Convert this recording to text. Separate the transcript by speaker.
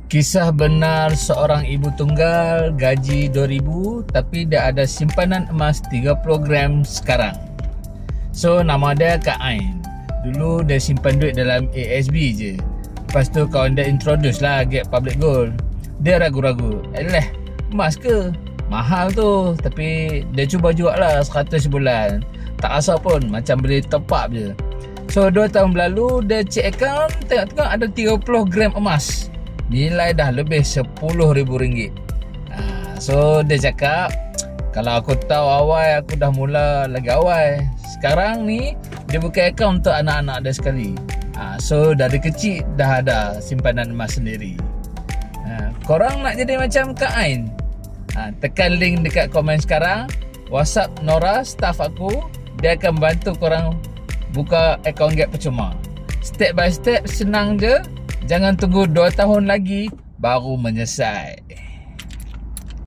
Speaker 1: Kisah benar seorang ibu tunggal gaji 2,000 tapi dia ada simpanan emas 30 gram sekarang. So nama dia Kak Ain. Dulu dia simpan duit dalam ASB je. Lepas tu kawan dia introduce lah Get Public Gold. Dia ragu-ragu, emas ke? Mahal tu. Tapi dia cuba jual lah 100 sebulan. Tak rasa pun, macam beli top up je. So 2 tahun berlalu dia check account, tengok-tengok ada 30 gram emas. Nilai dah lebih RM10,000. So dia cakap, kalau aku tahu awal, aku dah mula lagi awal. Sekarang ni dia buka akaun untuk anak-anak dia sekali. So dari kecil dah ada simpanan emas sendiri. Korang nak jadi macam Kak Ain? Tekan link dekat komen sekarang. WhatsApp Nora, staff aku. Dia akan bantu korang buka akaun Get percuma. Step by step, senang je. Jangan tunggu 2 tahun lagi baru menyesal.